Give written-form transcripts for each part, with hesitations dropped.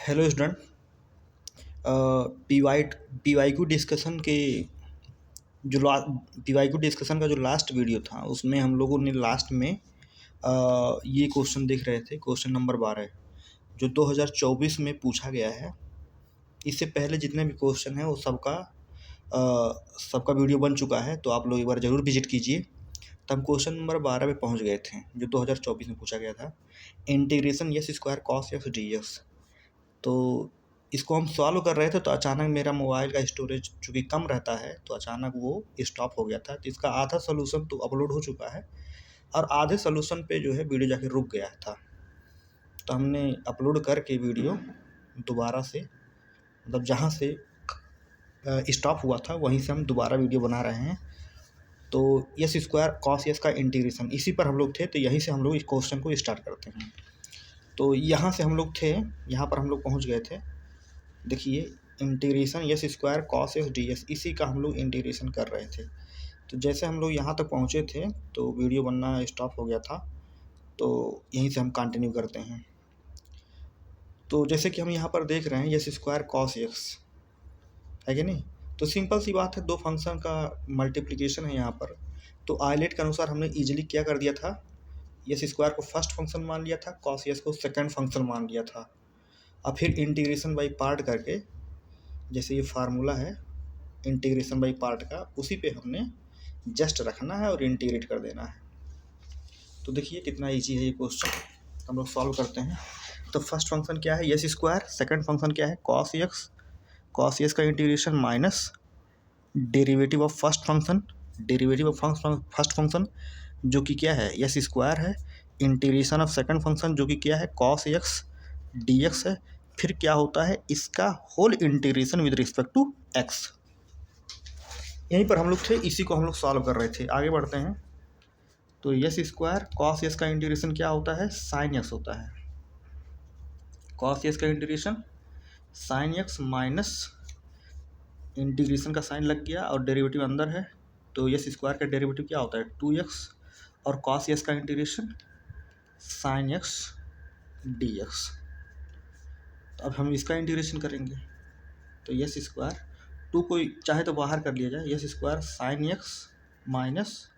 Hello student. P Y Q discussion के जो P Y Q discussion का जो लास्ट वीडियो था उसमें हम लोगों ने लास्ट में ये क्वेश्चन देख रहे थे, क्वेश्चन नंबर 12 जो 2024 में पूछा गया है। इससे पहले जितने भी क्वेश्चन हैं वो सबका वीडियो बन चुका है, तो आप लोग एक बार ज़रूर विजिट कीजिए। तो हम क्वेश्चन नंबर 12 पे पहुंच गए थे जो 2024 में पूछा गया था, integration yes square cos x d x. तो इसको हम सॉल्व कर रहे थे तो अचानक मेरा मोबाइल का स्टोरेज चूँकि कम रहता है तो अचानक वो स्टॉप हो गया था। तो इसका आधा सोल्यूशन तो अपलोड हो चुका है और आधे सोल्यूशन पे जो है वीडियो जाके रुक गया था। तो हमने अपलोड करके वीडियो दोबारा से, मतलब जहाँ से स्टॉप हुआ था वहीं से हम दोबारा वीडियो बना रहे हैं। तो यस स्क्वायर कॉस यस का इंटीग्रेशन, इसी पर हम लोग थे, तो यहीं से हम लोग इस क्वेश्चन को स्टार्ट करते हैं। तो यहाँ से हम लोग थे, यहाँ पर हम लोग पहुँच गए थे। देखिए, integration yes square cos x d x, इसी का हम लोग इंटीग्रेशन कर रहे थे। तो जैसे हम लोग यहाँ तक पहुँचे थे तो वीडियो बनना स्टॉप हो गया था, तो यहीं से हम कंटिन्यू करते हैं। तो जैसे कि हम यहाँ पर देख रहे हैं यस स्क्वायर कॉस एक्स है कि नहीं, तो सिंपल सी बात है, दो फंक्शन का मल्टीप्लिकेशन है यहाँ पर। तो आइलेट के अनुसार हमने ईजिली क्या कर दिया था, यस स्क्वायर को फर्स्ट फंक्शन मान लिया था, कॉस एक्स को सेकेंड फंक्शन मान लिया था। अब फिर इंटीग्रेशन बाई पार्ट करके, जैसे ये फार्मूला है इंटीग्रेशन बाई पार्ट का, उसी पे हमने जस्ट रखना है और इंटीग्रेट कर देना है। तो देखिए कितना इजी है ये क्वेश्चन, हम लोग सॉल्व करते हैं। तो फर्स्ट फंक्शन क्या है, यस स्क्वायर, सेकंड फंक्शन क्या है, कॉस एक्स। कॉस एक्स का integration minus derivative of first function, derivative of first function जो कि क्या है, यस स्क्वायर है, इंटीग्रेशन ऑफ सेकंड फंक्शन जो कि क्या है, कॉस एक्स डी एक्स है। फिर क्या होता है, इसका whole integration with respect to x. यहीं पर हम लोग थे, इसी को हम लोग सॉल्व कर रहे थे। आगे बढ़ते हैं। तो यस स्क्वायर कॉस एस का इंटीग्रेशन क्या होता है, साइन एक्स होता है। कॉस एस का integration sign x minus integration का साइन लग गया और डेरिवेटिव अंदर है, तो यस स्क्वायर का डेरिवेटिव क्या होता है, 2x, और कॉस एस का integration sign x d x. तो अब हम इसका इंटीग्रेशन करेंगे। तो यस स्क्वायर, टू को चाहे तो बाहर कर लिया जाए, x square sine x minus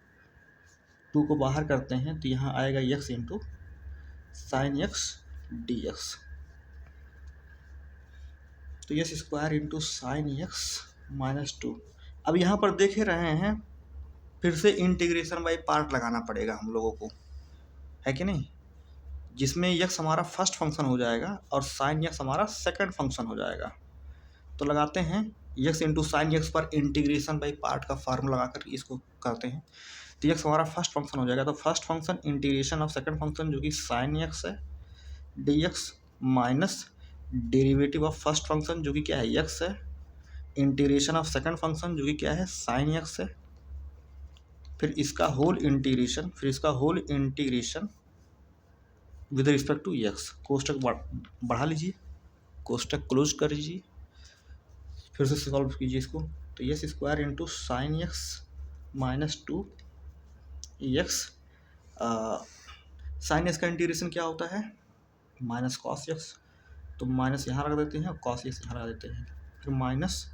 2 को बाहर करते हैं तो यहाँ आएगा x into sine x d x. तो x square into sine x minus 2। अब यहाँ पर देख रहे हैं, फिर से इंटीग्रेशन बाई पार्ट लगाना पड़ेगा हम लोगों को, है कि नहीं, जिसमें x हमारा फर्स्ट फंक्शन हो जाएगा और साइन एक्स हमारा सेकंड फंक्शन हो जाएगा। तो लगाते हैं x इंटू साइन एक्स पर इंटीग्रेशन बाई पार्ट का फार्मूला लगाकर इसको करते हैं। तो x हमारा फर्स्ट फंक्शन हो जाएगा, तो first function integration of second function जो कि साइन एक्स है D x minus derivative of first function जो कि क्या है, x है, इंटीग्रेशन ऑफ सेकंड फंक्शन जो कि क्या है, साइन एक्स है, फिर इसका whole integration, with respect to x. कोष्टक बढ़ा लीजिए, कोष्टक क्लोज कर लीजिए, फिर से सॉल्व कीजिए इसको। तो x square into sine x minus 2 x, sine x का इंटीग्रेशन क्या होता है, माइनस कॉस एक्स, तो माइनस यहाँ रख देते हैं और कॉस एक्स यहाँ रख देते हैं, फिर माइनस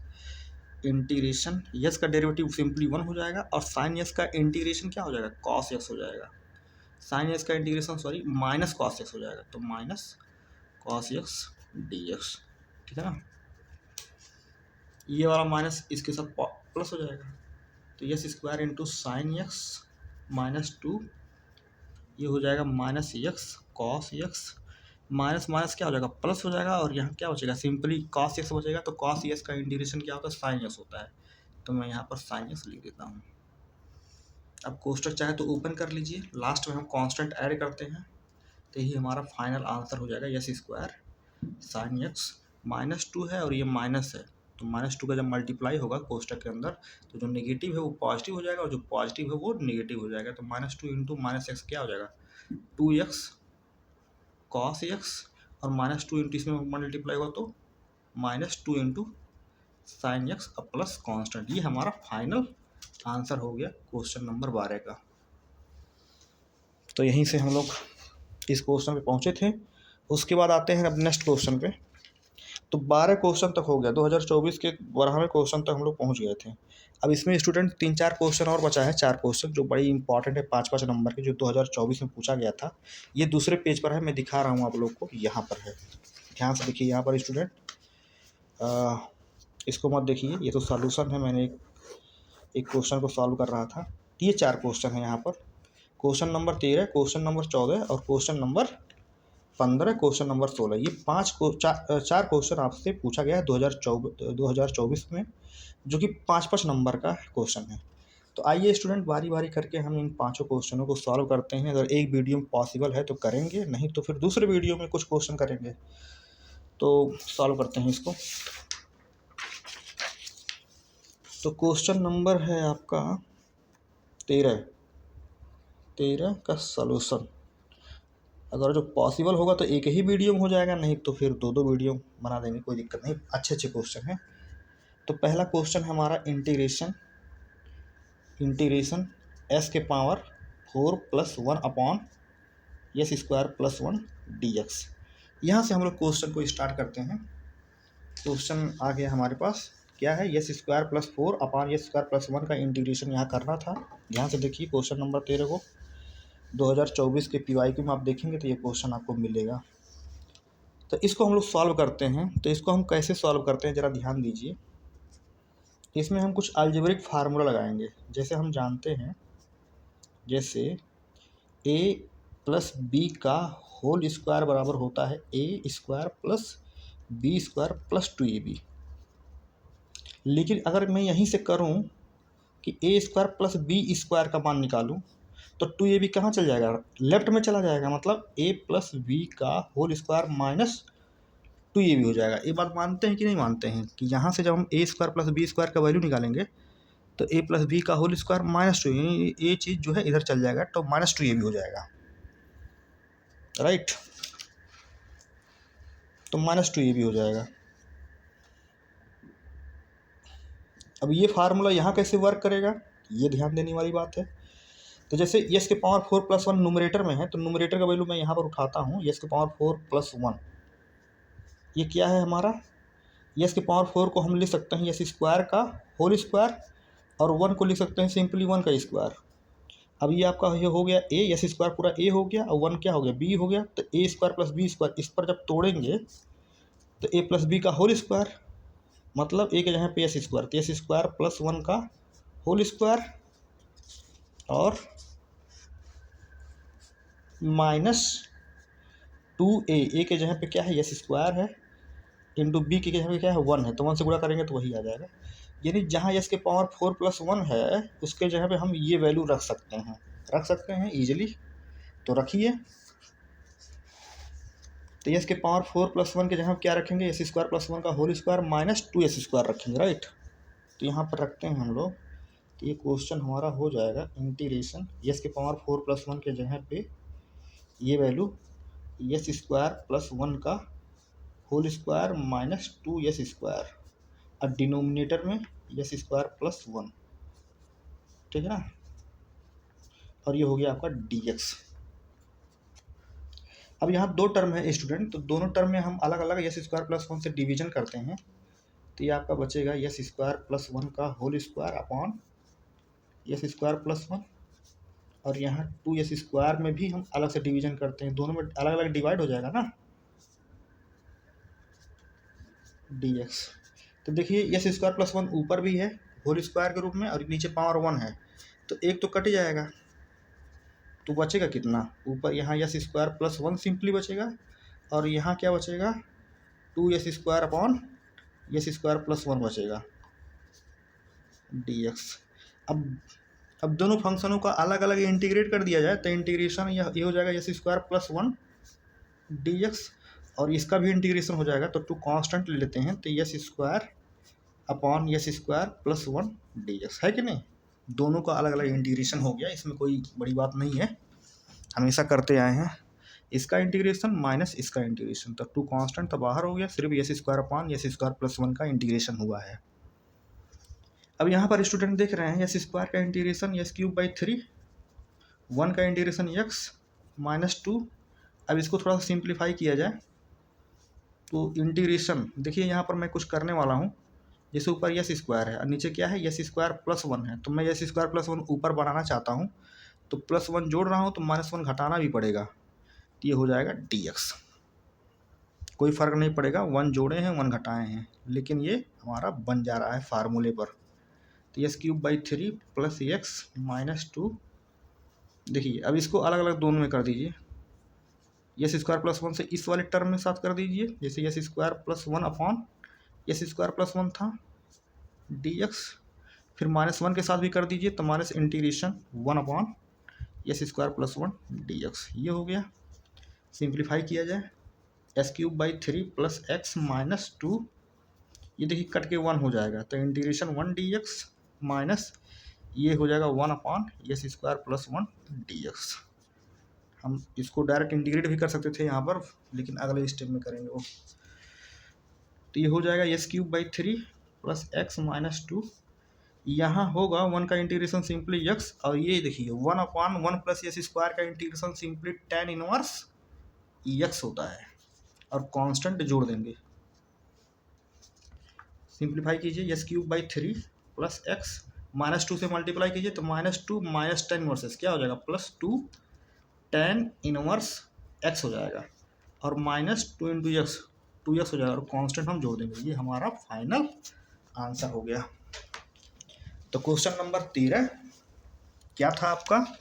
इंटीग्रेशन, यस का डेरिवेटिव सिंपली 1 हो जाएगा और साइन एक्स का इंटीग्रेशन क्या हो जाएगा, कॉस एक्स हो जाएगा। साइन एक्स का integration sorry minus cos x हो जाएगा, तो minus cos x d x, ठीक है ना। ये वाला माइनस इसके साथ प्लस हो जाएगा, तो x square into sine x minus 2, ये हो जाएगा minus x cos x, minus minus क्या हो जाएगा, प्लस हो जाएगा, और यहाँ क्या बचेगा, सिंपली कॉस एक्स बचेगा। तो कॉस एक्स का इंटीग्रेशन क्या होता है, साइन एक्स होता है, तो मैं यहाँ पर साइन एक्स लिख देता हूँ। अब कोष्टक चाहे तो ओपन कर लीजिए, लास्ट में हम कांस्टेंट ऐड करते हैं, तो यही हमारा फाइनल आंसर हो जाएगा, yes square sine x minus 2 है और ये माइनस है, तो माइनस 2 का जब मल्टीप्लाई होगा कोष्टक के अंदर तो जो नेगेटिव है वो पॉजिटिव हो जाएगा और जो पॉजिटिव है वो नेगेटिव हो जाएगा। तो माइनस 2 इंटू माइनस एक्स क्या हो जाएगा, 2x कॉस एक्स, और माइनस 2 इंटू इसमें मल्टीप्लाई होगा तो minus 2 into sine x plus constant. ये हमारा फाइनल आंसर हो गया क्वेश्चन नंबर 12 का। तो यहीं से हम लोग इस क्वेश्चन पे पहुंचे थे। उसके बाद आते हैं अब नेक्स्ट क्वेश्चन पे। तो 12 क्वेश्चन तक हो गया, 2024 के 12वें क्वेश्चन तक हम लोग पहुँच गए थे। अब इसमें स्टूडेंट 3-4 क्वेश्चन और बचा है, 4 क्वेश्चन जो बड़ी इंपॉर्टेंट है, 5-5 नंबर के, जो 2024 में पूछा गया था। ये दूसरे पेज पर है, मैं दिखा रहा हूँ आप लोग को, यहाँ पर है, ध्यान से देखिए यहाँ पर स्टूडेंट। इसको मत देखिए, ये तो सॉल्यूशन है, मैंने एक क्वेश्चन को सॉल्व कर रहा था। ये 4 क्वेश्चन है यहाँ पर, क्वेश्चन नंबर 13, क्वेश्चन नंबर 14 और क्वेश्चन नंबर 15, क्वेश्चन नंबर 16। ये 4 क्वेश्चन आपसे पूछा गया है 2024 में, जो कि 5-5 नंबर का क्वेश्चन है। तो आइए स्टूडेंट बारी बारी करके हम इन 5 क्वेश्चनों को सॉल्व करते हैं। अगर एक वीडियो में पॉसिबल है तो करेंगे, नहीं तो फिर दूसरे वीडियो में कुछ क्वेश्चन करेंगे। तो सॉल्व करते हैं इसको। तो क्वेश्चन नंबर है आपका 13 का सॉल्यूशन। अगर जो पॉसिबल होगा तो एक ही वीडियो में हो जाएगा, नहीं तो फिर 2-2 वीडियो बना देंगे, कोई दिक्कत नहीं, अच्छे अच्छे क्वेश्चन हैं। तो पहला क्वेश्चन है हमारा इंटीग्रेशन s के power 4 + 1 upon s square plus 1 dx। यहाँ से हम लोग क्वेश्चन को स्टार्ट करते हैं। क्वेश्चन आ गया हमारे पास, क्या है, s square plus 4 upon s square plus 1 का इंटीग्रेशन यहाँ करना था। ध्यान से देखिए क्वेश्चन नंबर 13 को, 2024 के PYQ में आप देखेंगे तो ये क्वेश्चन आपको मिलेगा। तो इसको हम लोग सॉल्व करते हैं। तो इसको हम कैसे सॉल्व करते हैं ज़रा ध्यान दीजिए। इसमें हम कुछ अलजेब्रिक फार्मूला लगाएंगे। जैसे हम जानते हैं, जैसे a + b का होल स्क्वायर बराबर होता है a square plus b square plus 2ab। लेकिन अगर मैं यहीं से करूं कि a square plus b square का मान निकालूं, तो 2ab कहाँ चल जाएगा, लेफ्ट में चला जाएगा। मतलब a + b का होल स्क्वायर माइनस 2ab हो जाएगा। ये बात मानते हैं कि नहीं मानते हैं कि यहाँ से जब हम a square plus b square का वैल्यू निकालेंगे तो a + b का होल स्क्वायर माइनस 2, यानी ये चीज़ जो है इधर चल जाएगा, तो माइनस 2ab हो जाएगा, राइट। तो माइनस 2ab हो जाएगा। अब ये फार्मूला यहाँ कैसे वर्क करेगा, ये ध्यान देने वाली बात है। तो जैसे s के पावर 4 + 1 न्यूमरेटर में है, तो न्यूमरेटर का वैल्यू मैं यहाँ पर उठाता हूँ, s के पावर 4 + 1, ये क्या है हमारा, s के पावर 4 को हम लिख सकते हैं s स्क्वायर का होल स्क्वायर, और 1 को लिख सकते हैं सिंपली 1 का स्क्वायर। अब ये आपका ये हो गया a, s स्क्वायर पूरा a हो गया, और 1 क्या हो गया, b हो गया। तो a square plus b square, इस पर जब तोड़ेंगे तो a + b का होल स्क्वायर, मतलब a के जगह पे s स्क्वायर, तो s स्क्वायर प्लस 1 का होल स्क्वायर और माइनस 2a के जगह पे क्या है, s स्क्वायर है, इंटू b की जगह पे क्या है, 1 है, तो 1 से गुणा करेंगे तो वही आ जाएगा। यानी जहाँ s के पावर 4 + 1 है, उसके जगह पे हम ये वैल्यू रख सकते हैं ईजिली। तो रखिए, तो s के पावर 4 + 1 के जगह क्या रखेंगे, s स्क्वायर प्लस 1 का whole square minus 2s square रखेंगे, राइट। तो यहाँ पर रखते हैं हम लोग, तो ये क्वेश्चन हमारा हो जाएगा इंटीग्रेशन s के पावर 4 + 1 के जगह पे ये वैल्यू s स्क्वायर प्लस 1 का whole square minus 2s square, और डिनोमिनेटर में s स्क्वायर प्लस 1, ठीक है ना। और ये हो गया आपका dx। अब यहाँ 2 टर्म है स्टूडेंट, तो दोनों टर्म में हम अलग अलग s स्क्वायर प्लस 1 से डिवीजन करते हैं। तो ये आपका बचेगा s स्क्वायर प्लस 1 का whole square upon s square plus 1, और यहाँ 2s स्क्वायर में भी हम अलग से डिवीजन करते हैं, दोनों में अलग अलग डिवाइड हो जाएगा ना, dx। तो देखिए s स्क्वायर प्लस 1 ऊपर भी है होल स्क्वायर के रूप में, और नीचे पावर 1 है, तो एक तो कट जाएगा, तो बचेगा कितना, ऊपर यहाँ s स्क्वायर प्लस 1 सिंपली बचेगा, और यहाँ क्या बचेगा, 2s square upon s square plus 1 बचेगा dx। अब दोनों फंक्शनों का अलग अलग इंटीग्रेट कर दिया जाए तो इंटीग्रेशन ये हो जाएगा s स्क्वायर प्लस 1 dx, और इसका भी इंटीग्रेशन हो जाएगा, तो 2 कांस्टेंट ले लेते हैं, तो s square upon s square plus 1 dx, है कि नहीं। दोनों का अलग अलग इंटीग्रेशन हो गया, इसमें कोई बड़ी बात नहीं है, हमेशा करते आए हैं। इसका इंटीग्रेशन माइनस इसका इंटीग्रेशन, तो 2 कांस्टेंट तो बाहर हो गया, सिर्फ s square upon s square plus 1 का इंटीग्रेशन हुआ है। अब यहाँ पर स्टूडेंट देख रहे हैं s स्क्वायर का इंटीग्रेशन s³/3, 1 का इंटीग्रेशन x -2। अब इसको थोड़ा सा सिंप्लीफाई किया जाए, तो इंटीग्रेशन देखिए यहाँ पर मैं कुछ करने वाला हूँ, जैसे ऊपर यस स्क्वायर है और नीचे क्या है, यस स्क्वायर प्लस वन है, तो मैं यस स्क्वायर प्लस वन ऊपर बनाना चाहता हूँ, तो प्लस वन जोड़ रहा हूँ तो माइनस वन घटाना भी पड़ेगा, तो ये हो जाएगा dx। कोई फ़र्क नहीं पड़ेगा, वन जोड़े हैं वन घटाए हैं, लेकिन ये हमारा बन जा रहा है फार्मूले पर। तो yes cube by three plus x minus to, देखिए अब इसको अलग अलग दोनों में कर दीजिए, यस स्क्वायर प्लस वन से इस वाले टर्म में साथ कर दीजिए, जैसे yes square plus one upon yes square plus one था dx, फिर माइनस वन के साथ भी कर दीजिए, तो minus integration one upon yes square plus one dx, ये हो गया। सिंप्लीफाई किया जाए, S cube by three plus x minus to, ये देखिए कट के वन हो जाएगा, तो इंटीग्रेशन वन dx माइनस ये हो जाएगा one upon yes square plus one dx। हम इसको डायरेक्ट इंटीग्रेट भी कर सकते थे यहाँ पर, लेकिन अगले स्टेप में करेंगे वो। तो ये हो जाएगा yes cube by three plus x minus to, यहाँ होगा वन का इंटीग्रेशन सिंपली यक्स, और ये देखिए one upon one plus x square का integration simply tan inverse x होता है, और कांस्टेंट जोड़ देंगे। सिंप्लीफाई कीजिए, x cube by three plus x minus two से मल्टीप्लाई कीजिए, तो minus two minus tan inverse क्या हो जाएगा, plus two tan inverse x हो जाएगा, और minus two into x two x हो जाएगा, और कांस्टेंट हम जोड़ देंगे। ये हमारा फाइनल आंसर हो गया। तो क्वेश्चन नंबर 13 क्या था आपका,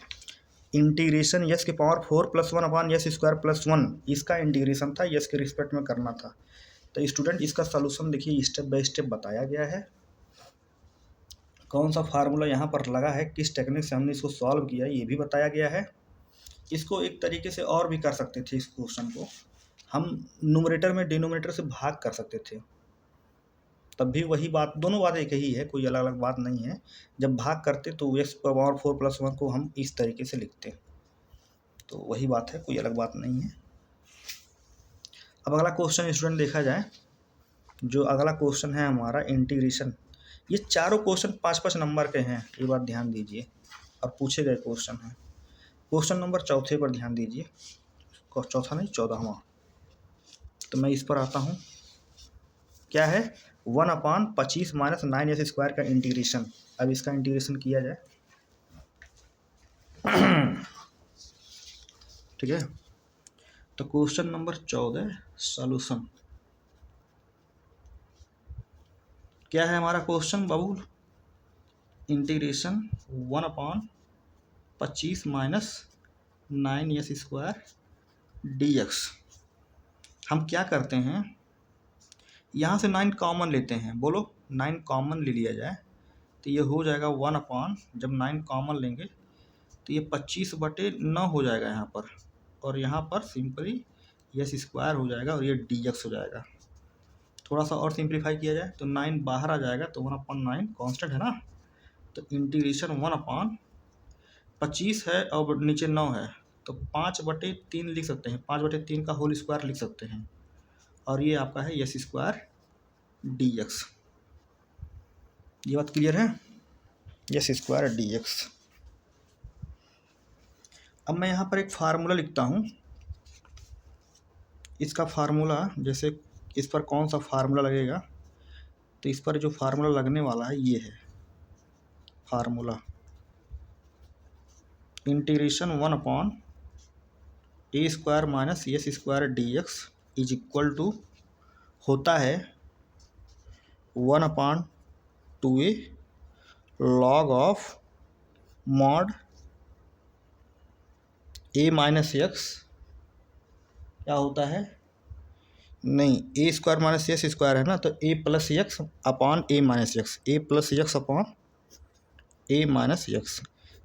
इंटीग्रेशन यस के power four plus one upon yes square plus one, इसका इंटीग्रेशन था, यस के रिस्पेक्ट में करना था। तो स्टूडेंट इसका सॉल्यूशन देखिए स्टेप बाय स्टेप बताया गया है, कौन सा फार्मूला यहाँ पर लगा है, किस टेक्निक से हमने इसको सॉल्व किया ये भी बताया गया है। इसको एक तरीके से और भी कर सकते थे, इस क्वेश्चन को हम न्यूमरेटर में डिनोमिनेटर से भाग कर सकते थे, तब भी वही बात, दोनों बात एक ही है, कोई अलग अलग बात नहीं है। जब भाग करते तो x power four plus one को हम इस तरीके से लिखते, तो वही बात है, कोई अलग बात नहीं है। अब अगला क्वेश्चन स्टूडेंट देखा जाए, जो अगला क्वेश्चन है हमारा इंटीग्रेशन, ये चारों क्वेश्चन 5-5 नंबर के हैं, ये बात ध्यान दीजिए, और पूछे गए क्वेश्चन हैं। क्वेश्चन नंबर चौथे पर ध्यान दीजिए, चौथा नहीं 14वां, तो मैं इस पर आता हूँ, क्या है, one upon 25 minus nine x square का इंटीग्रेशन। अब इसका इंटीग्रेशन किया जाए, ठीक है। तो क्वेश्चन नंबर 14 सॉल्यूशन क्या है हमारा क्वेश्चन बाबू, integration one upon 25 minus nine x square dx। हम क्या करते हैं, यहाँ से 9 कॉमन लेते हैं, बोलो 9 कॉमन ले लिया जाए, तो ये हो जाएगा वन अपॉन, जब 9 कॉमन लेंगे तो ये 25/9 हो जाएगा यहाँ पर, और यहाँ पर सिंपली यस स्क्वायर हो जाएगा, और ये dx हो जाएगा। थोड़ा सा और सिंप्लीफाई किया जाए तो 9 बाहर आ जाएगा, तो 1/9 कांस्टेंट है ना, तो इंटीग्रेशन 1/, 25 है और नीचे 9 है, तो 5/3 लिख सकते हैं, 5/3 का होल स्क्वायर लिख सकते हैं, और ये आपका है यस स्क्वायर dx। ये बात क्लियर है, यस स्क्वायर dx। अब मैं यहाँ पर एक फार्मूला लिखता हूँ, इसका फार्मूला जैसे इस पर कौन सा फार्मूला लगेगा, तो इस पर जो फार्मूला लगने वाला है ये है formula, integration one upon a square minus s square dx is equal to होता है 1/2a log of mod a minus x, क्या होता है, नहीं a square minus s square है ना, तो a plus x upon a minus x, a plus x upon a minus x,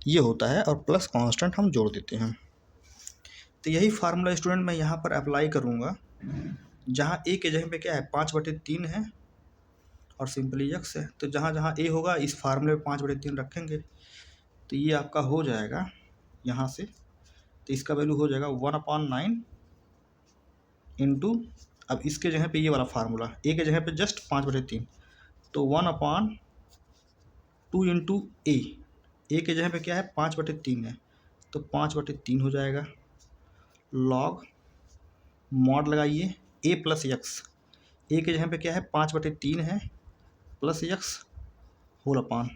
ये होता है, और प्लस कांस्टेंट हम जोड़ देते हैं। तो यही फार्मूला स्टूडेंट मैं यहाँ पर अप्लाई करूँगा, जहाँ ए के जगह पे क्या है 5/3 है और सिंपली एक्स है, तो जहाँ जहाँ ए होगा इस फार्मूले में 5/3 रखेंगे, तो ये आपका हो जाएगा यहाँ से, तो इसका वैल्यू हो जाएगा 1/9 इंटू, अब इसके जगह पे ये वाला फार्मूला, ए के जगह पे जस्ट 5/3, तो 1/2 इंटू ए के जगह पे क्या है 5/3 है, तो 5/3 हो जाएगा, लॉग मॉड लगाइए ए प्लस एक्स, ए के जगह पे क्या है 5/3 है प्लस एक्स होल अपान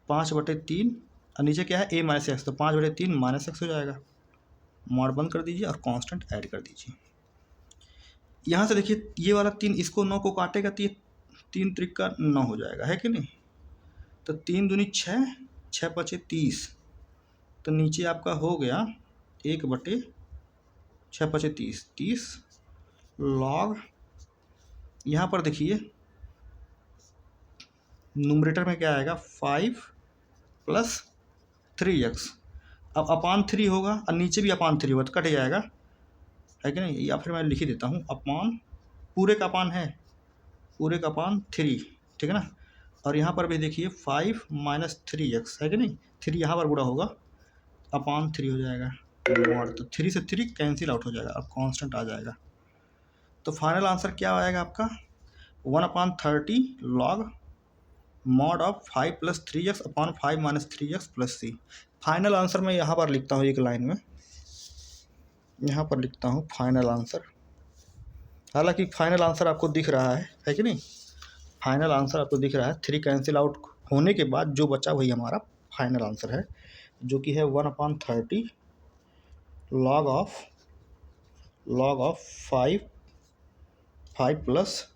5/3 और नीचे क्या है ए माइनस एक्स, तो 5/3 माइनस एक्स हो जाएगा। मॉड बंद कर दीजिए और कांस्टेंट ऐड कर दीजिए। यहाँ से देखिए ये वाला 3 इसको 9 को काटेगा तो ये 3 त्रिका 9 हो जाएगा, है कि नहीं। तो 3 दूनी 6, 6×5 30, तो नीचे आपका हो गया 1/6×5 30 लॉग। यहाँ पर देखिए न्यूमरेटर में क्या आएगा 5 + 3x। अब अपान 3 होगा और नीचे भी अपान 3 होगा तो कट जाएगा, है कि नहीं। या फिर मैं लिख ही देता हूँ अपान, पूरे का अपान है, पूरे का अपान 3, ठीक है ना। और यहाँ पर भी देखिए 5 - 3x, है कि नहीं। 3 यहाँ पर बुरा होगा, अपान 3 हो जाएगा मॉड, तो 3 से 3 कैंसिल आउट हो जाएगा, अब कांस्टेंट आ जाएगा। तो फाइनल आंसर क्या आएगा आपका 1/30 log mod of 5 + 3x upon 5 - 3x + c। Final answer मैं यहाँ पर लिखता हूँ एक लाइन में, यहाँ पर लिखता हूँ फाइनल आंसर। हालांकि फाइनल आंसर आपको दिख रहा है कि नहीं। फाइनल आंसर आपको दिख रहा है, 3 कैंसिल आउट होने के बाद जो बचा वही हमारा फाइनल आंसर है, जो कि है 1/30 log of 5 +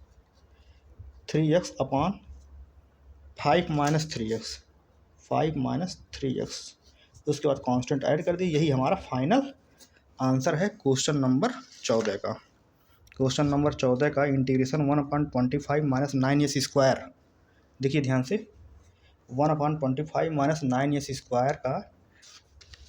3x upon 5 - 3x, 5 - 3x। उसके बाद कांस्टेंट ऐड कर दी, यही हमारा फाइनल आंसर है क्वेश्चन नंबर 14 का। क्वेश्चन नंबर 14 का इंटीग्रेशन 1/25 - 9s²। देखिए ध्यान से 1/25 - 9s² का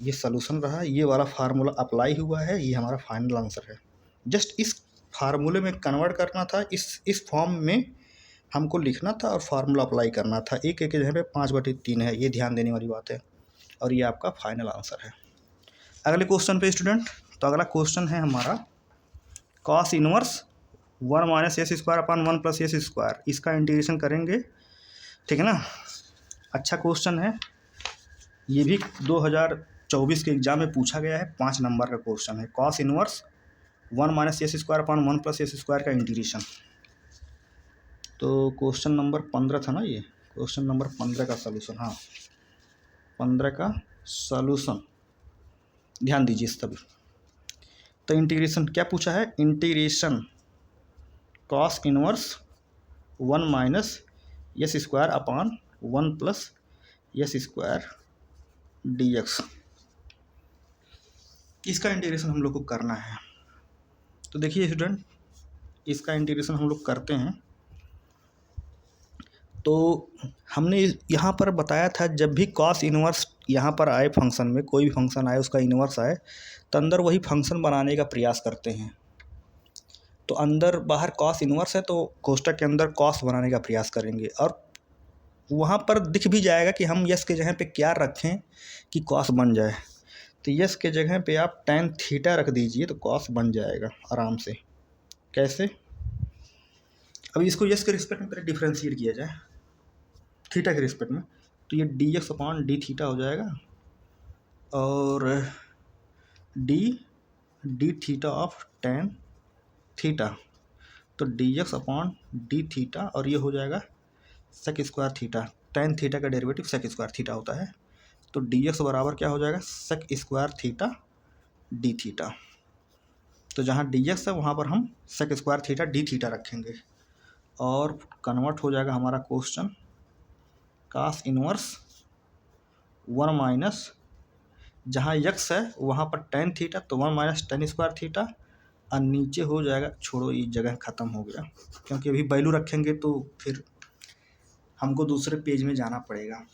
ये सलूशन रहा, ये वाला फार्मूला अप्लाई हुआ है, ये हमारा फाइनल आंसर है। जस्ट इस फार्मूले में कन्वर्ट करना था, इस फॉर्म में हमको लिखना था और फार्मूला अप्लाई करना था। एक के जगह पे 5/3 है, ये ध्यान देने वाली बात है, और ये आपका फाइनल आंसर है। अगले क्वेश्चन पे स्टूडेंट, तो अगला क्वेश्चन है हमारा cos इनवर्स 1 - s² अपान 1 + s²। इसका इंटीग्रेशन करेंगे, ठीक है ना। अच्छा क्वेश्चन है, ये भी 2024 के एग्जाम में पूछा गया है, 5 नंबर का क्वेश्चन है। cos इनवर्स 1 - s² अपान 1 + s² का इंटीग्रेशन। तो क्वेश्चन नंबर 15 था ना, ये क्वेश्चन नंबर 15 का सलूशन, हाँ 15 का सलूशन ध्यान दीजिए सभी। तो इंटीग्रेशन क्या पूछा है, इंटीग्रेशन cos इनवर्स 1 - s² अपान 1 + s² dx। इसका इंटीग्रेशन हम लोग को करना है। तो देखिए स्टूडेंट, इसका इंटीग्रेशन हम लोग करते हैं। तो हमने यहाँ पर बताया था जब भी cos इनवर्स यहाँ पर आए फंक्शन में, कोई भी फंक्शन आए उसका इनवर्स आए, तो अंदर वही फंक्शन बनाने का प्रयास करते हैं। तो अंदर बाहर cos इनवर्स है तो कोष्टक के अंदर cos बनाने का प्रयास करेंगे, और वहाँ पर दिख भी जाएगा कि हम यस के जगह पे क्या रखें कि cos बन जाए। तो यस के जगह पे आप tan थीटा रख दीजिए तो cos बन जाएगा आराम से। कैसे, अभी इसको यस के रिस्पेक्ट में पहले डिफ्रेंशिएट किया जाए थीटा के रिस्पेक्ट में, तो ये dx अपान डी थीटा हो जाएगा, और D theta of tan theta, तो dx अपान डी थीटा, और ये हो जाएगा sec² थीटा। tan थीटा का डेरिवेटिव sec² थीटा होता है, तो dx बराबर क्या हो जाएगा sec² थीटा डी थीटा। तो जहाँ dx है वहाँ पर हम sec² थीटा डी थीटा रखेंगे, और कन्वर्ट हो जाएगा हमारा क्वेश्चन cos इनवर्स 1 जहाँ x है वहाँ पर tan थीटा, तो 1 - tan² थीटा, और नीचे हो जाएगा, छोड़ो ये जगह ख़त्म हो गया क्योंकि अभी वैल्यू रखेंगे तो फिर हमको दूसरे पेज में जाना पड़ेगा।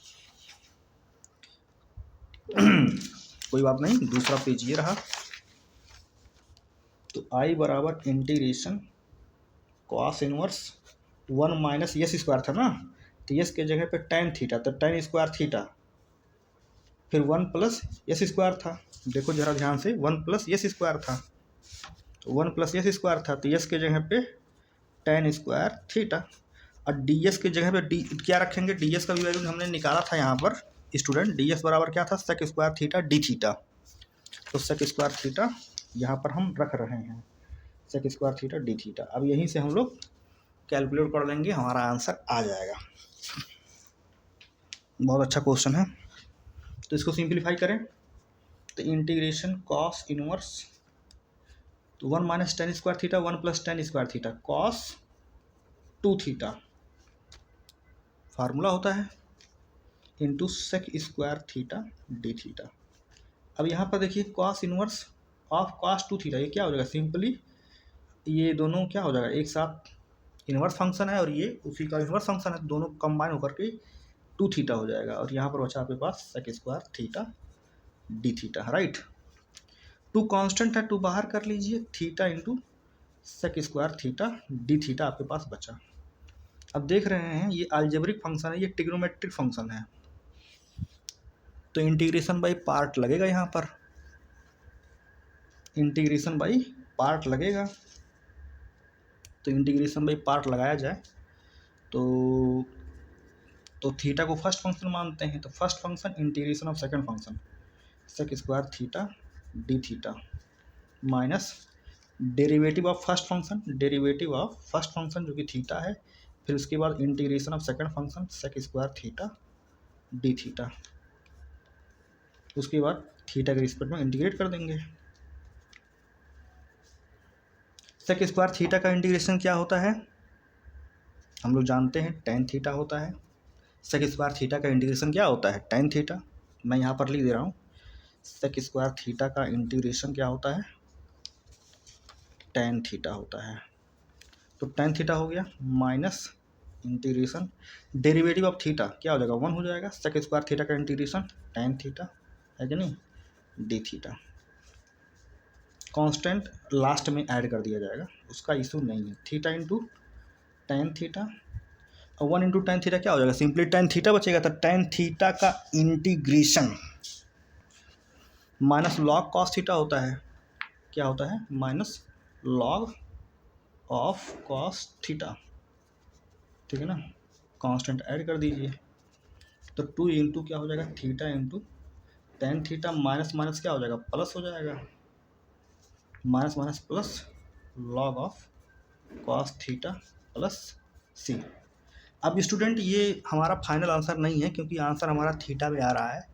कोई बात नहीं, दूसरा पेज ये रहा। तो I बराबर इंटीग्रेशन cos इनवर्स 1 - s² था ना, तो s के जगह पे tan थीटा, तो tan² थीटा, फिर 1 + s² था। देखो जरा ध्यान से, 1 + s² था, तो 1 + s² था, तो s के जगह पे tan² थीटा, और ds के जगह पे डी क्या रखेंगे, ds का भी वैल्यू हमने निकाला था यहाँ पर स्टूडेंट। ds बराबर क्या था sec² थीटा डी थीटा, तो sec² थीटा यहाँ पर हम रख रहे हैं। Sec square theta d theta. अब यहीं से हम लोग कैलकुलेट कर लेंगे, हमारा आंसर आ जाएगा। बहुत अच्छा क्वेश्चन है। तो इसको सिंप्लीफाई करें तो इंटीग्रेशन कॉस इनवर्स, तो 1 minus tan square theta 1 plus tan square theta cos 2 theta formula होता है into sec square theta d theta. अब यहाँ पर देखिए cos inverse of cos 2 theta, ये क्या हो जाएगा, सिंपली ये दोनों क्या हो जाएगा, एक साथ इनवर्स फंक्शन है और ये उसी का इनवर्स फंक्शन है, दोनों कंबाइन होकर के 2 थीटा हो जाएगा। और यहाँ पर बचा आपके पास sec square theta d theta, right. 2 constant है, 2 बाहर कर लीजिए, theta into sec square theta d theta आपके पास बचा। अब देख रहे हैं ये अलजेब्रिक फंक्शन है, ये ट्रिग्नोमेट्रिक फंक्शन है, तो इंटीग्रेशन बाई पार्ट लगेगा, यहाँ पर इंटीग्रेशन बाई पार्ट लगेगा। तो इंटीग्रेशन बाई पार्ट लगाया जाए तो थीटा को फर्स्ट फंक्शन मानते हैं, तो first function integration of second function sec square theta d theta minus derivative of first function, derivative of first function जो कि थीटा है, फिर उसके बाद integration of second function sec square theta d theta, उसके बाद थीटा के respect में इंटीग्रेट कर देंगे। सेक स्क्वायर थीटा का इंटीग्रेशन क्या होता है, हम लोग जानते हैं टेन थीटा होता है। सेक स्क्वायर थीटा का इंटीग्रेशन क्या होता है, टेन थीटा। मैं यहाँ पर लिख दे रहा हूँ, सेक स्क्वायर थीटा का इंटीग्रेशन क्या होता है, टेन थीटा होता है। तो टेन थीटा हो गया minus integration derivative of theta क्या हो जाएगा, 1 हो जाएगा। सेक स्क्वायर थीटा का इंटीग्रेशन टेन थीटा है कि नहीं, डी थीटा। कांस्टेंट लास्ट में ऐड कर दिया जाएगा, उसका इशू नहीं है। थीटा इंटू टेन थीटा और 1 इंटू टेन थीटा क्या हो जाएगा, सिंपली टेन थीटा बचेगा। तो टेन थीटा का integration minus log cos theta होता है, क्या होता है, minus log of cos theta, ठीक है ना। कांस्टेंट ऐड कर दीजिए, तो 2 इंटू क्या हो जाएगा, theta into tan theta minus minus क्या हो जाएगा, प्लस हो जाएगा, minus minus plus log of cos theta plus c. अब स्टूडेंट ये हमारा फाइनल आंसर नहीं है, क्योंकि आंसर हमारा थीटा में आ रहा है,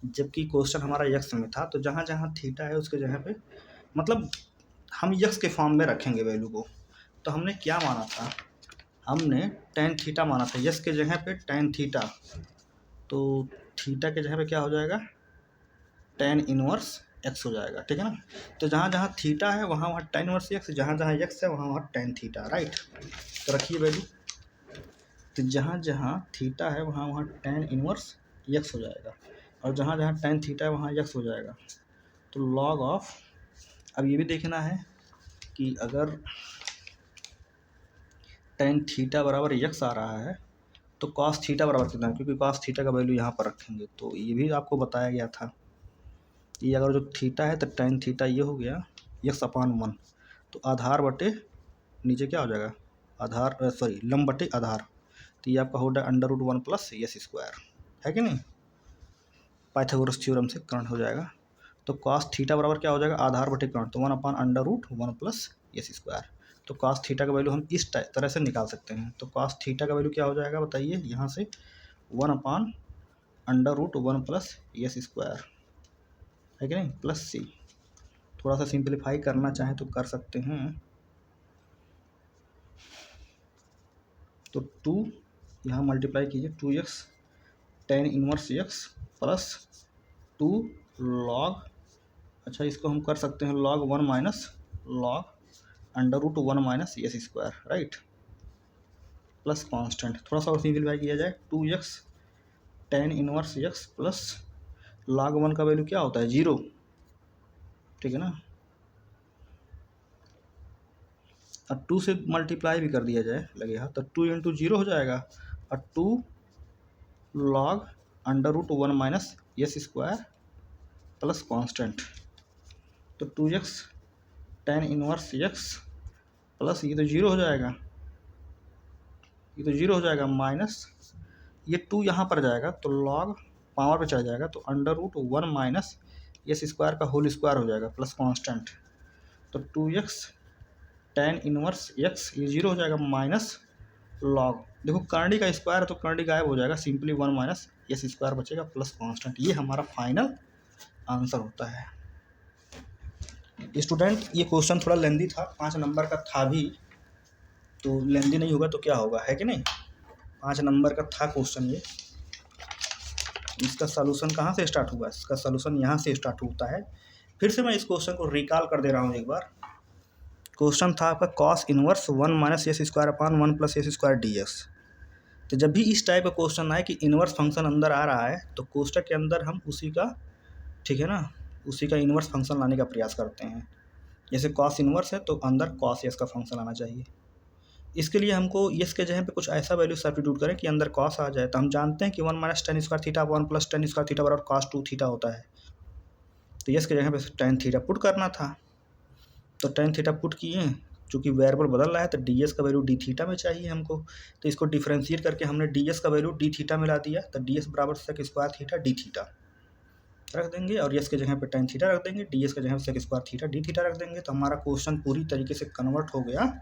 जबकि क्वेश्चन हमारा यक्स में था। तो जहाँ जहाँ थीटा है उसके जगह पे मतलब हम यक्स के फॉर्म में रखेंगे वैल्यू को। तो हमने क्या माना था, हमने टेन थीटा माना था, यक्स के जगह पे टेन थीटा, तो थीटा के जगह पे क्या हो जाएगा, टेन इनवर्स एक्स हो जाएगा, ठीक है ना। तो जहाँ जहाँ थीटा है वहाँ वहाँ टेन इनवर्स एक्स, जहाँ जहाँ एक्स है वहाँ वहाँ टेन थीटा, राइट। तो रखिए वैल्यू, तो जहाँ जहाँ थीटा है वहाँ वहाँ टेन इनवर्स एक्स हो जाएगा, और जहाँ जहाँ टेन थीटा है वहाँ एक्स हो जाएगा। तो लॉग ऑफ, अब ये भी देखना है कि अगर टेन थीटा बराबर एक्स आ रहा है तो कॉस थीटा बराबर कितना है, क्योंकि कॉस थीटा का वैल्यू यहाँ पर रखेंगे। तो ये भी आपको बताया गया था, ये अगर जो थीटा है तो टेन थीटा ये हो गया एक्स अपान 1, तो आधार बटे नीचे क्या हो जाएगा, आधार सॉरी लंब बटे आधार, तो ये आपका हो जाएगा under root 1 plus s square, है कि नहीं, पाइथागोरस थ्योरम से करंट हो जाएगा। तो कॉस थीटा बराबर क्या हो जाएगा, आधार बटे करंट, तो 1 upon under root 1 plus s square. तो कॉस थीटा का वैल्यू हम इस तरह से निकाल सकते हैं। तो कॉस थीटा का वैल्यू क्या हो जाएगा बताइए, यहाँ से 1 upon under root 1 plus s square, है कि नहीं, प्लस सी। थोड़ा सा सिंप्लीफाई करना चाहें तो कर सकते हैं। तो 2 यहाँ मल्टीप्लाई कीजिए, 2x tan inverse x plus 2 log, अच्छा इसको हम कर सकते हैं log 1 minus log under root 1 minus s square, right, plus constant. थोड़ा सा और सिंप्लीफाई किया जाए, 2x tan inverse x plus log 1 का वैल्यू क्या होता है, 0, ठीक है ना। और 2 से मल्टीप्लाई भी कर दिया जाए लगेगा, तो 2 इंटू 0 हो जाएगा, और 2 log under root 1 minus s square plus constant. तो 2x tan inverse x plus ये तो 0 हो जाएगा, ये तो 0 हो जाएगा, माइनस ये 2 यहाँ पर जाएगा तो लॉग पावर पे चला जाएगा, तो under root 1 minus s square का होल स्क्वायर हो जाएगा प्लस कांस्टेंट। तो 2x tan इनवर्स x ये 0 हो जाएगा माइनस लॉग, देखो करंडी का स्क्वायर है तो करंडी गायब हो जाएगा, सिंपली 1 माइनस एस स्क्वायर बचेगा प्लस कांस्टेंट। ये हमारा फाइनल आंसर होता है। स्टूडेंट ये क्वेश्चन थोड़ा लेंदी था, 5 नंबर का था भी, तो लेंदी नहीं होगा तो क्या होगा, है कि नहीं। 5 नंबर का था क्वेश्चन ये। इसका सलूशन कहाँ से स्टार्ट हुआ, इसका सलूशन यहाँ से स्टार्ट होता है। फिर से मैं इस क्वेश्चन को रिकॉल कर दे रहा हूँ एक बार। क्वेश्चन था आपका cos inverse 1 minus s square upon 1 plus s square D x. तो जब भी इस टाइप का क्वेश्चन आए कि इनवर्स फंक्शन अंदर आ रहा है तो कोष्टक के अंदर हम उसी का, ठीक है ना, उसी का इनवर्स फंक्शन लाने का प्रयास करते हैं। जैसे कॉस इनवर्स है तो अंदर कॉस एस का फंक्शन आना चाहिए। इसके लिए हमको एस के जगह पे कुछ ऐसा वैल्यू सब्स्टिट्यूट करें कि अंदर कॉस आ जाए। तो हम जानते हैं कि 1 minus tan square theta 1 plus tan square theta बराबर कॉस 2 थीटा होता है। तो एस के जगह पे टेन थीटा पुट करना था, तो टेन थीटा पुट किए। चूँकि वेरिएबल बदल रहा है तो डी एस का वैल्यू डी थीटा में चाहिए हमको, तो इसको डिफ्रेंशिएट करके हमने डी एस का वैल्यू डी थीटा में ला दिया। तो डी एस बराबर sec square theta d theta रख देंगे और एस के जगह पे टेन थीटा रख देंगे, डी एस के जगह पे sec square theta d theta रख देंगे। तो हमारा क्वेश्चन पूरी तरीके से कन्वर्ट हो गया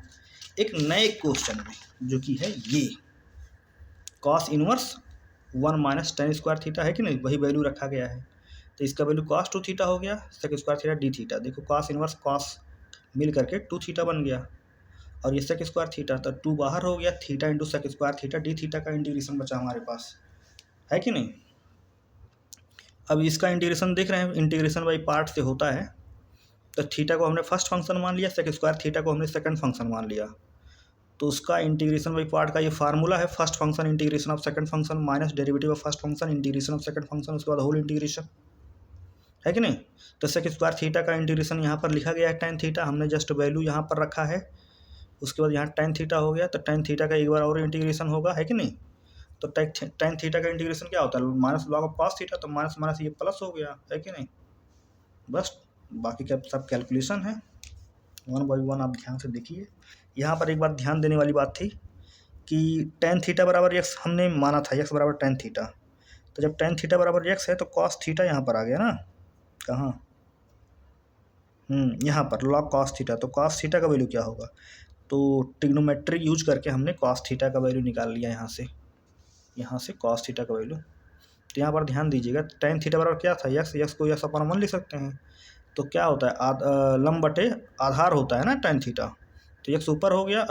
एक नए क्वेश्चन में, जो कि है ये cos inverse 1 minus tan square theta, है कि नहीं, वही वैल्यू रखा गया है। तो इसका वैल्यू कॉस 2 थीटा हो गया, sec square theta d theta. देखो कॉस इनवर्स कॉस मिल करके 2 थीटा बन गया और ये सेक स्क्वायर थीटा, तो 2 बाहर हो गया, theta into sec square theta d theta का इंटीग्रेशन बचा हमारे पास, है कि नहीं। अब इसका इंटीग्रेशन देख रहे हैं, इंटीग्रेशन बाई पार्ट से होता है। तो थीटा को हमने फर्स्ट फंक्शन मान लिया, सेक स्क्वायर थीटा को हमने सेकंड फंक्शन मान लिया। तो उसका इंटीग्रेशन बाई पार्ट का ये फार्मूला है, first function integration of second function minus derivative of first function integration of second function, उसके बाद होल इंटीग्रेशन, है कि नहीं। तो सेक स्क्वायर थीटा का इंटीग्रेशन यहाँ पर लिखा गया है टेन थीटा, हमने जस्ट वैल्यू यहाँ पर रखा है। उसके बाद यहाँ टेन थीटा हो गया, तो टेन थीटा का एक बार और इंटीग्रेशन होगा, है कि नहीं। तो टेन थीटा का इंटीग्रेशन क्या होता है, minus log of cos theta, तो माइनस माइनस ये प्लस हो गया, है कि नहीं। बस बाकी का सब कैलकुलेशन है, वन बाई वन आप ध्यान से देखिए। यहाँ पर एक बात ध्यान देने वाली बात थी कि टेन थीटा बराबर एक्स हमने माना था, एक्स बराबर टेन थीटा। तो जब टेन थीटा बराबर एक्स है तो कॉस थीटा यहाँ पर आ गया ना, कहाँ, यहाँ पर लॉग कॉस थीटा। तो कॉस थीटा का वैल्यू क्या होगा, तो ट्रिग्नोमेट्री यूज करके हमने कॉस थीटा का वैल्यू निकाल लिया यहाँ से कॉस थीटा का वैल्यू। तो यहाँ पर ध्यान दीजिएगा, टेन थीटा बराबर क्या था, एक्स, एक्स को एक्स अपन 1 लिख सकते हैं। तो क्या होता है, लंब बटे आधार होता है ना टेन थीटा। तो एक्स ऊपर हो गया,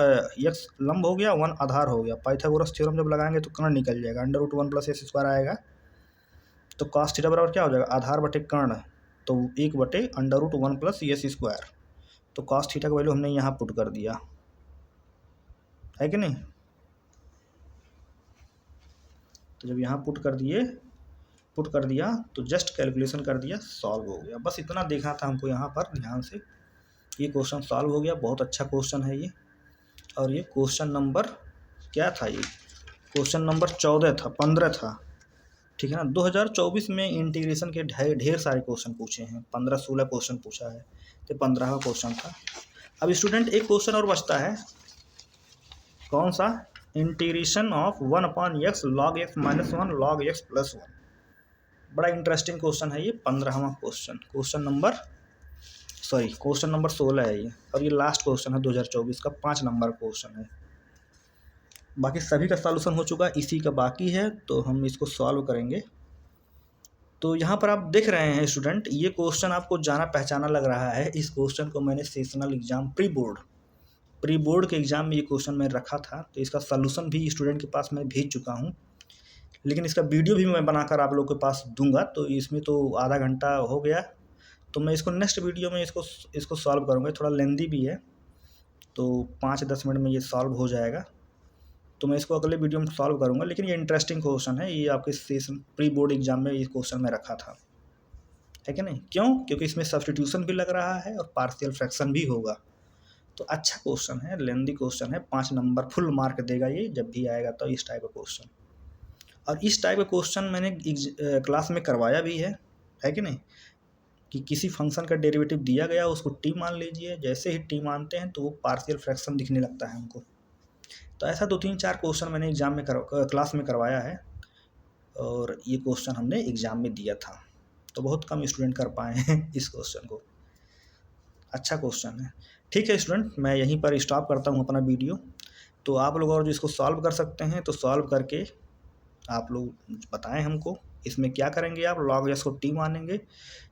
एक्स लंब हो गया, 1 आधार हो गया। पाइथागोरस थ्योरम जब लगाएंगे तो कर्ण निकल जाएगा, under root 1 plus s square आएगा। तो कॉस थीटा बराबर क्या हो जाएगा, आधार बटे कर्ण, तो 1 बटे under root 1 plus s square. तो कॉस थीटा का वैल्यू हमने यहाँ पुट कर दिया, है कि नहीं। तो जब यहाँ पुट कर दिया तो जस्ट कैलकुलेशन कर दिया, सॉल्व हो गया। बस इतना देखना था हमको यहाँ पर ध्यान से, ये क्वेश्चन सॉल्व हो गया। बहुत अच्छा क्वेश्चन है ये। और ये क्वेश्चन नंबर क्या था, ये क्वेश्चन नंबर 14 था, 15 था, ठीक है ना। 2024 में इंटीग्रेशन के ढेर सारे क्वेश्चन पूछे हैं, 15-16 क्वेश्चन पूछा है, तो 15वां क्वेश्चन था। अब स्टूडेंट एक क्वेश्चन और बचता है, कौन सा, integration of 1 upon x log x minus 1 log x plus 1। बड़ा इंटरेस्टिंग क्वेश्चन है ये, 15वां क्वेश्चन, क्वेश्चन नंबर 16 है ये, और ये लास्ट क्वेश्चन है 2024 का, 5 नंबर क्वेश्चन है। बाकी सभी का सॉल्यूशन हो चुका, इसी का बाकी है, तो हम इसको सॉल्व करेंगे। तो यहाँ पर आप देख रहे हैं स्टूडेंट, ये क्वेश्चन आपको जाना पहचाना लग रहा है। इस क्वेश्चन को मैंने सेशनल एग्जाम प्री बोर्ड के एग्ज़ाम में ये क्वेश्चन मैं रखा था, तो इसका सलूशन भी स्टूडेंट के पास मैं भेज चुका हूँ, लेकिन इसका वीडियो भी मैं बनाकर आप लोग के पास दूंगा। तो इसमें तो आधा घंटा हो गया, तो मैं इसको नेक्स्ट वीडियो में इसको सॉल्व करूँगा। थोड़ा लेंदी भी है, तो 5-10 मिनट में ये सॉल्व हो जाएगा। तो मैं इसको अगले वीडियो में सॉल्व करूँगा, लेकिन ये इंटरेस्टिंग क्वेश्चन है, ये आपके सेशन प्री बोर्ड एग्जाम में ये क्वेश्चन मैं रखा था, है कि नहीं। क्यों, क्योंकि इसमें सब्स्टिट्यूशन भी लग रहा है और पार्शियल फ्रैक्शन भी होगा। तो अच्छा क्वेश्चन है, लेंदी क्वेश्चन है, 5 नंबर फुल मार्क देगा ये जब भी आएगा। तो इस टाइप का क्वेश्चन, और इस टाइप का क्वेश्चन मैंने क्लास में करवाया भी है कि नहीं, कि किसी फंक्शन का डेरिवेटिव दिया गया, उसको टी मान लीजिए, जैसे ही टी मानते हैं तो वो पार्शियल फ्रैक्शन दिखने लगता है हमको। तो ऐसा 2-3-4 क्वेश्चन मैंने एग्जाम में क्लास में करवाया है, और ये क्वेश्चन हमने एग्ज़ाम में दिया था। तो बहुत कम स्टूडेंट कर पाए हैं इस क्वेश्चन को, अच्छा क्वेश्चन है। ठीक है स्टूडेंट, मैं यहीं पर स्टॉप करता हूँ अपना वीडियो। तो आप लोग और जो इसको सॉल्व कर सकते हैं तो सॉल्व करके आप लोग बताएं हमको। इसमें क्या करेंगे आप, लॉग एक्स को टी मानेंगे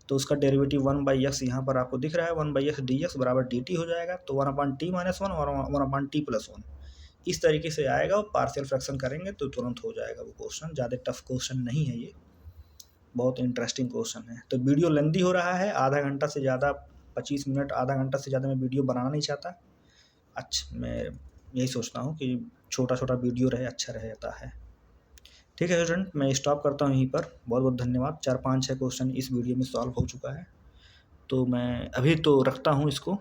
तो उसका डेरिवेटिव 1/x यहाँ पर आपको दिख रहा है, 1/x dx बराबर dt हो जाएगा। तो 1/t-1 और 1/t+1 इस तरीके से आएगा, और पार्शियल फ्रैक्शन करेंगे तो तुरंत हो जाएगा वो क्वेश्चन। ज़्यादा टफ क्वेश्चन नहीं है ये, बहुत इंटरेस्टिंग क्वेश्चन है। तो वीडियो लेंदी हो रहा है, आधा घंटा से ज़्यादा, 25 मिनट आधा घंटा से ज़्यादा मैं वीडियो बनाना नहीं चाहता। अच्छा, मैं यही सोचता हूँ कि छोटा छोटा वीडियो रहे, अच्छा रहता है। ठीक है स्टूडेंट, मैं स्टॉप करता हूँ यहीं पर। बहुत बहुत धन्यवाद। 4 5 6 क्वेश्चन इस वीडियो में सॉल्व हो चुका है, तो मैं अभी तो रखता हूँ इसको।